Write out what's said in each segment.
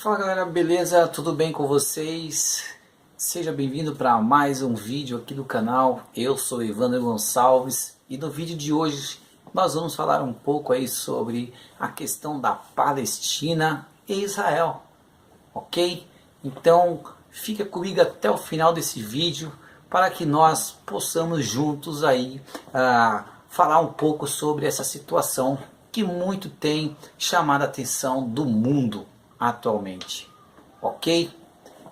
Fala galera, beleza? Tudo bem com vocês? Seja bem-vindo para mais um vídeo aqui do canal. Eu sou Evandro Gonçalves e no vídeo de hoje nós vamos falar um pouco aí sobre a questão da Palestina e Israel, ok? Então fica comigo até o final desse vídeo para que nós possamos juntos aí falar um pouco sobre essa situação que muito tem chamado a atenção do mundo atualmente, ok?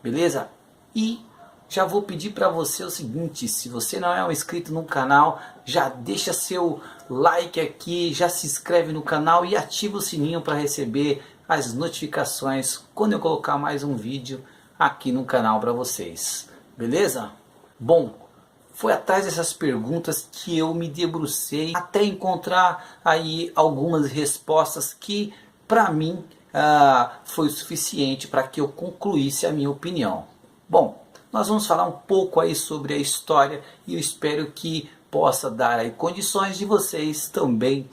Beleza? E já vou pedir para você o seguinte: se você não é um inscrito no canal, já deixa seu like aqui, já se inscreve no canal e ativa o sininho para receber as notificações quando eu colocar mais um vídeo aqui no canal para vocês, beleza? Bom, foi atrás dessas perguntas que eu me debrucei até encontrar aí algumas respostas que para mim foi o suficiente para que eu concluísse a minha opinião. Bom, nós vamos falar um pouco aí sobre a história e eu espero que possa dar aí condições de vocês também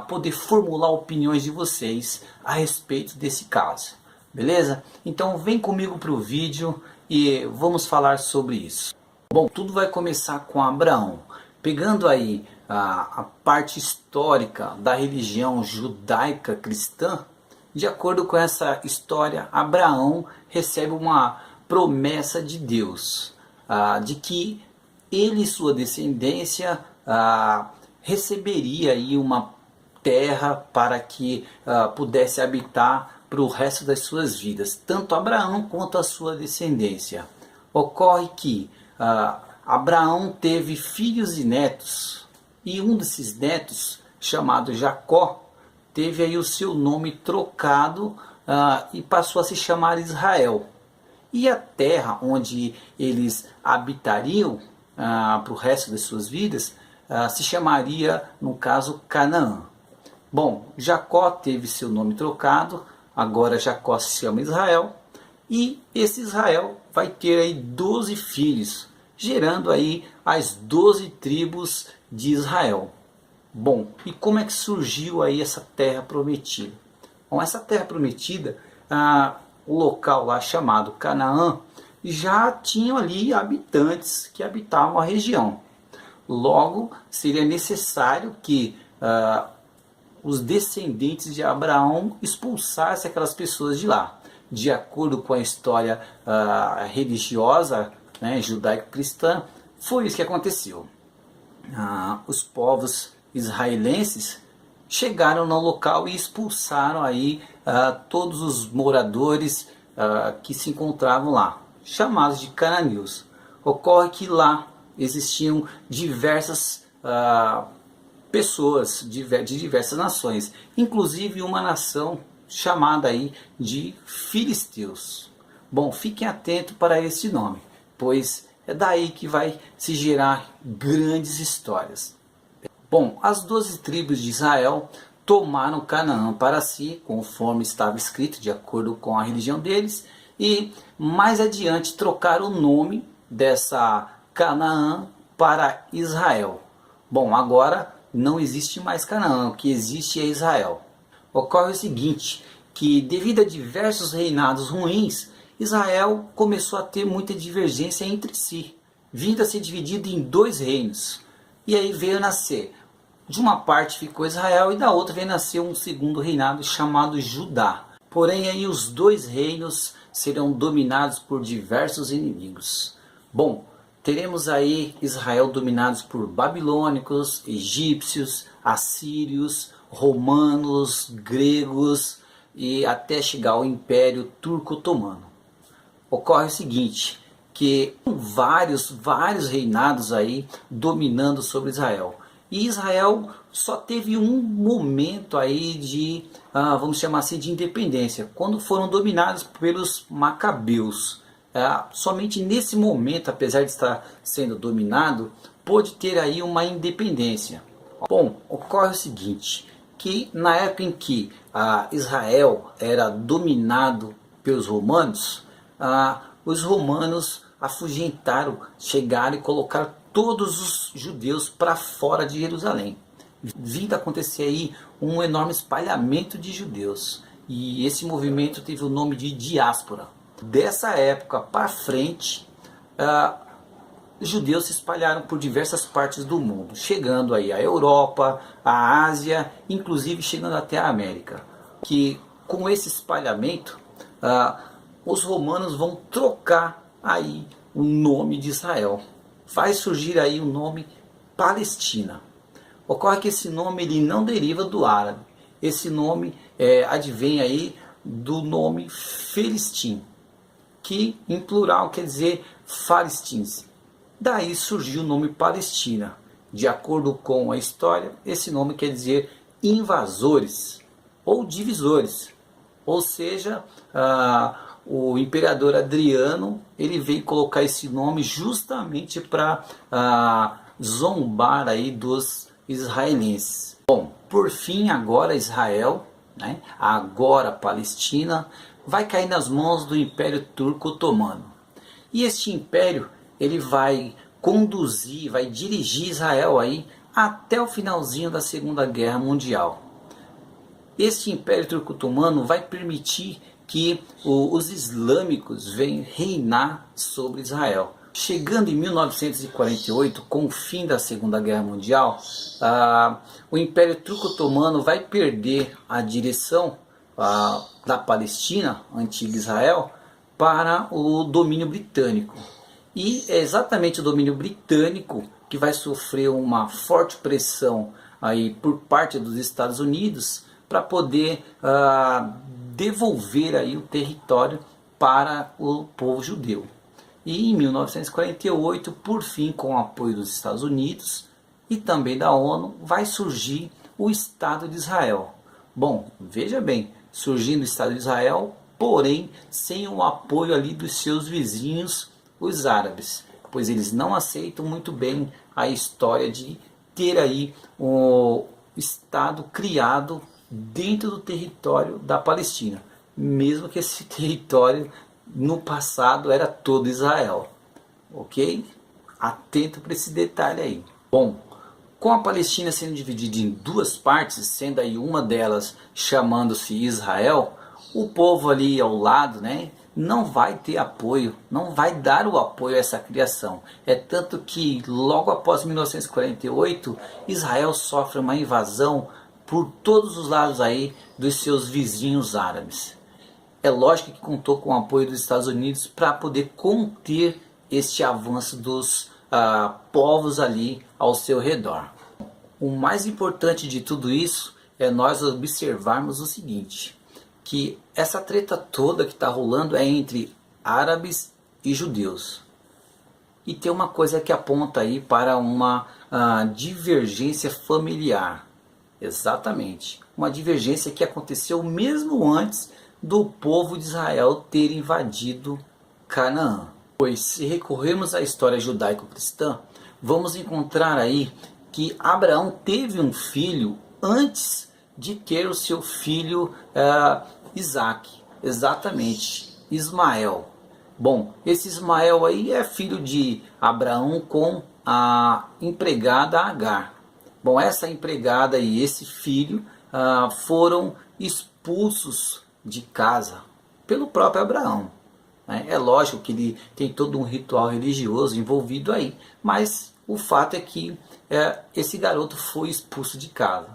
poder formular opiniões de vocês a respeito desse caso. Beleza? Então vem comigo para o vídeo e vamos falar sobre isso. Bom, tudo vai começar com Abraão. Pegando aí a parte histórica da religião judaica cristã, de acordo com essa história, Abraão recebe uma promessa de Deus, de que ele e sua descendência receberia aí uma terra para que pudesse habitar para o resto das suas vidas, tanto Abraão quanto a sua descendência. Ocorre que Abraão teve filhos e netos, e um desses netos, chamado Jacó, teve aí o seu nome trocado e passou a se chamar Israel. E a terra onde eles habitariam para o resto das suas vidas se chamaria, no caso, Canaã. Bom, Jacó teve seu nome trocado, agora Jacó se chama Israel, e esse Israel vai ter aí 12 filhos, gerando aí as 12 tribos de Israel. Bom, e como é que surgiu aí essa terra prometida? Bom, essa terra prometida, o local lá chamado Canaã, já tinham ali habitantes que habitavam a região. Logo, seria necessário que os descendentes de Abraão expulsassem aquelas pessoas de lá. De acordo com a história religiosa, né, judaico-cristã, foi isso que aconteceu. Os povos israelenses chegaram no local e expulsaram aí todos os moradores que se encontravam lá, chamados de cananeus. Ocorre que lá existiam diversas pessoas de diversas nações, inclusive uma nação chamada aí de filisteus. Bom, fiquem atentos para esse nome, pois é daí que vai se gerar grandes histórias. Bom, as 12 tribos de Israel tomaram Canaã para si, conforme estava escrito, de acordo com a religião deles, e mais adiante trocaram o nome dessa Canaã para Israel. Bom, agora não existe mais Canaã, o que existe é Israel. Ocorre o seguinte, que devido a diversos reinados ruins, Israel começou a ter muita divergência entre si, vindo a ser dividido em 2 reinos. E aí veio nascer, de uma parte ficou Israel e da outra veio nascer um segundo reinado chamado Judá. Porém aí os 2 reinos serão dominados por diversos inimigos. Bom, teremos aí Israel dominados por babilônicos, egípcios, assírios, romanos, gregos e até chegar ao Império Turco-Otomano. Ocorre o seguinte, que vários reinados aí dominando sobre Israel. E Israel só teve um momento aí de, vamos chamar assim, de independência, quando foram dominados pelos macabeus. Somente nesse momento, apesar de estar sendo dominado, pôde ter aí uma independência. Bom, ocorre o seguinte, que na época em que Israel era dominado pelos romanos, os romanos afugentaram, chegaram e colocaram todos os judeus para fora de Jerusalém. Vindo a acontecer aí um enorme espalhamento de judeus. e esse movimento teve o nome de diáspora. Dessa época para frente, os judeus se espalharam por diversas partes do mundo, chegando aí à Europa, à Ásia, inclusive chegando até a América. Que com esse espalhamento, os romanos vão trocar aí o nome de Israel. Vai surgir aí o nome Palestina. Ocorre que esse nome ele não deriva do árabe. Esse nome advém aí do nome Felistim, que em plural quer dizer Falistins. Daí surgiu o nome Palestina. De acordo com a história, esse nome quer dizer invasores ou divisores. Ou seja, o imperador Adriano ele veio colocar esse nome justamente para zombar aí dos israelenses. Bom, por fim, agora Israel, né, agora Palestina, vai cair nas mãos do Império Turco Otomano. E este império ele vai conduzir, vai dirigir Israel aí até o finalzinho da Segunda Guerra Mundial. Este Império Turco Otomano vai permitir que os islâmicos venham reinar sobre Israel. Chegando em 1948, com o fim da Segunda Guerra Mundial, o Império Turco Otomano vai perder a direção da Palestina, antiga Israel, para o domínio britânico. E é exatamente o domínio britânico que vai sofrer uma forte pressão aí por parte dos Estados Unidos para poder devolver aí o território para o povo judeu. E em 1948, por fim, com o apoio dos Estados Unidos e também da ONU, vai surgir o Estado de Israel. Bom, veja bem, surgindo o Estado de Israel, porém sem o apoio ali dos seus vizinhos, os árabes, pois eles não aceitam muito bem a história de ter aí o Estado criado dentro do território da Palestina, mesmo que esse território no passado era todo Israel, ok? Atento para esse detalhe aí. Bom, com a Palestina sendo dividida em duas partes, sendo aí uma delas chamando-se Israel, o povo ali ao lado, né, não vai ter apoio, não vai dar o apoio a essa criação. É tanto que logo após 1948, Israel sofre uma invasão por todos os lados aí dos seus vizinhos árabes. É lógico que contou com o apoio dos Estados Unidos para poder conter este avanço dos povos ali ao seu redor. O mais importante de tudo isso é nós observarmos o seguinte, que essa treta toda que está rolando é entre árabes e judeus. E tem uma coisa que aponta aí para uma divergência familiar. Exatamente. Uma divergência que aconteceu mesmo antes do povo de Israel ter invadido Canaã. Pois se recorrermos à história judaico-cristã, vamos encontrar aí que Abraão teve um filho antes de ter o seu filho Isaac. Exatamente, Ismael. Bom, esse Ismael aí é filho de Abraão com a empregada Agar. Bom, essa empregada e esse filho foram expulsos de casa pelo próprio Abraão. É lógico que ele tem todo um ritual religioso envolvido aí, mas o fato é que esse garoto foi expulso de casa,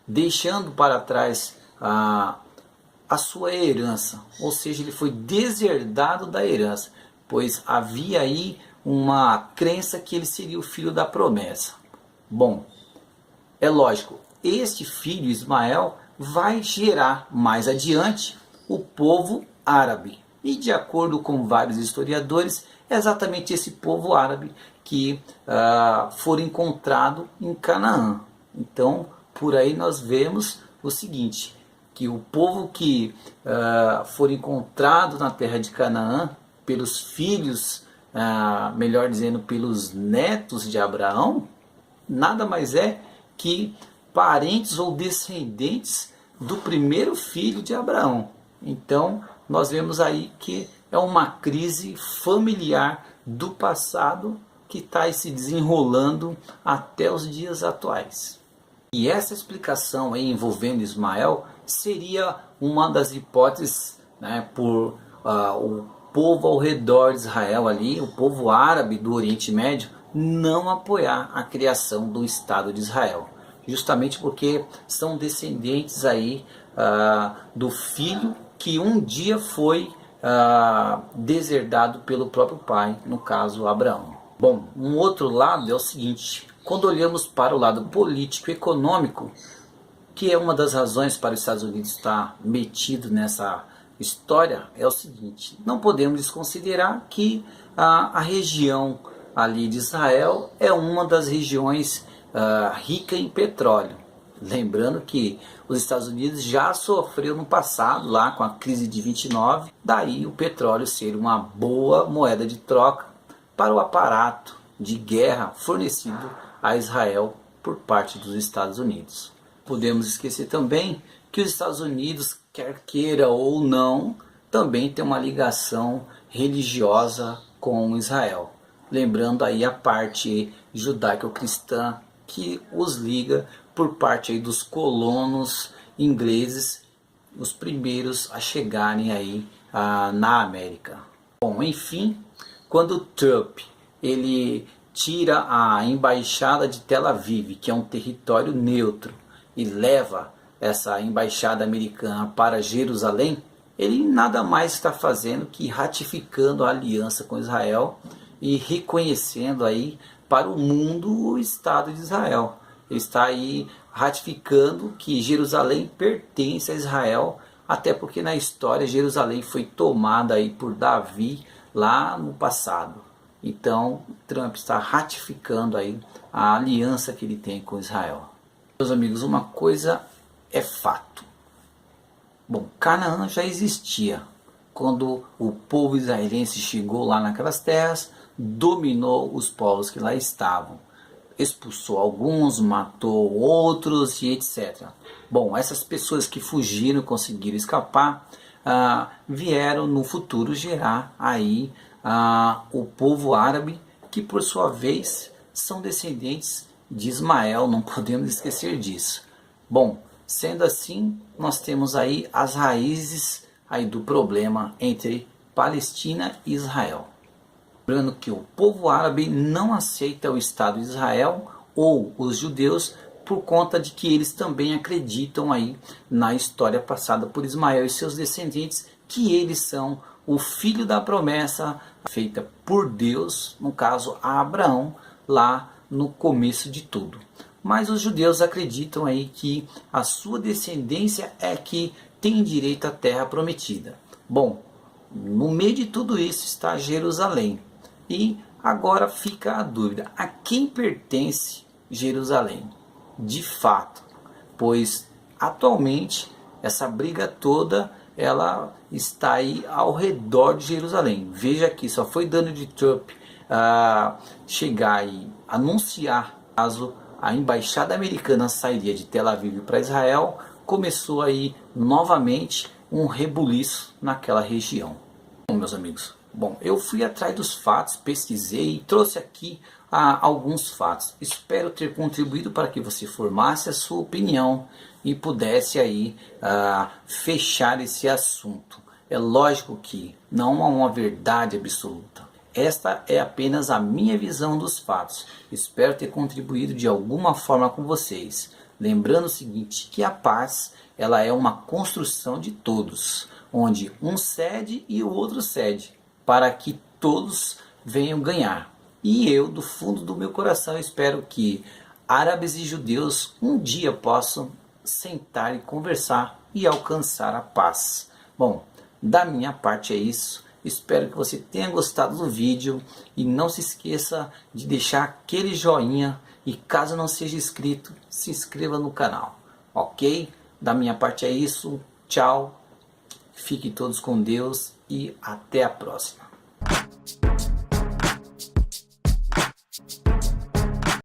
deixando para trás a sua herança, ou seja, ele foi deserdado da herança, pois havia aí uma crença que ele seria o filho da promessa. Bom, é lógico, este filho Ismael vai gerar mais adiante o povo árabe. E de acordo com vários historiadores, é exatamente esse povo árabe que for encontrado em Canaã. Então, por aí nós vemos o seguinte, que o povo que for encontrado na terra de Canaã, pelos filhos, melhor dizendo, pelos netos de Abraão, nada mais é que parentes ou descendentes do primeiro filho de Abraão. Então, nós vemos aí que é uma crise familiar do passado que está se desenrolando até os dias atuais. E essa explicação aí envolvendo Ismael seria uma das hipóteses, né, por o povo ao redor de Israel ali, o povo árabe do Oriente Médio, não apoiar a criação do Estado de Israel. Justamente porque são descendentes aí do filho que um dia foi deserdado pelo próprio pai, no caso Abraão. Bom, um outro lado é o seguinte: quando olhamos para o lado político e econômico, que é uma das razões para os Estados Unidos estar metido nessa história, é o seguinte: não podemos desconsiderar que a região ali de Israel é uma das regiões rica em petróleo. Lembrando que os Estados Unidos já sofreu no passado lá com a crise de 29, daí o petróleo ser uma boa moeda de troca para o aparato de guerra fornecido a Israel por parte dos Estados Unidos. Podemos esquecer também que os Estados Unidos, quer queira ou não, também tem uma ligação religiosa com Israel. Lembrando aí a parte judaico-cristã que os liga por parte aí dos colonos ingleses, os primeiros a chegarem aí na América. Bom, enfim, quando Trump ele tira a embaixada de Tel Aviv, que é um território neutro, e leva essa embaixada americana para Jerusalém, ele nada mais está fazendo que ratificando a aliança com Israel e reconhecendo aí para o mundo o Estado de Israel. Ele está aí ratificando que Jerusalém pertence a Israel, até porque na história Jerusalém foi tomada aí por Davi lá no passado. Então Trump está ratificando aí a aliança que ele tem com Israel. Meus amigos, uma coisa é fato. Bom, Canaã já existia quando o povo israelense chegou lá naquelas terras, dominou os povos que lá estavam, expulsou alguns, matou outros e etc. Bom, essas pessoas que fugiram, conseguiram escapar, vieram no futuro gerar aí o povo árabe, que por sua vez são descendentes de Ismael, não podemos esquecer disso. Bom, sendo assim, nós temos aí as raízes aí do problema entre Palestina e Israel. Lembrando que o povo árabe não aceita o Estado de Israel ou os judeus por conta de que eles também acreditam aí na história passada por Ismael e seus descendentes, que eles são o filho da promessa feita por Deus, no caso a Abraão, lá no começo de tudo. Mas os judeus acreditam aí que a sua descendência é que tem direito à terra prometida. Bom, no meio de tudo isso está Jerusalém. E agora fica a dúvida: a quem pertence Jerusalém? De fato, pois atualmente essa briga toda ela está aí ao redor de Jerusalém. Veja que só foi dano de Trump chegar e anunciar caso a embaixada americana sairia de Tel Aviv para Israel, começou aí novamente um rebuliço naquela região. Bom, meus amigos, eu fui atrás dos fatos, pesquisei e trouxe aqui alguns fatos. Espero ter contribuído para que você formasse a sua opinião e pudesse aí fechar esse assunto. É lógico que não há uma verdade absoluta. Esta é apenas a minha visão dos fatos. Espero ter contribuído de alguma forma com vocês. Lembrando o seguinte, que a paz ela é uma construção de todos, onde um cede e o outro cede, para que todos venham ganhar. E eu, do fundo do meu coração, espero que árabes e judeus um dia possam sentar e conversar e alcançar a paz. Bom, da minha parte é isso. Espero que você tenha gostado do vídeo e não se esqueça de deixar aquele joinha e caso não seja inscrito, se inscreva no canal, ok? Da minha parte é isso, tchau, fiquem todos com Deus e até a próxima.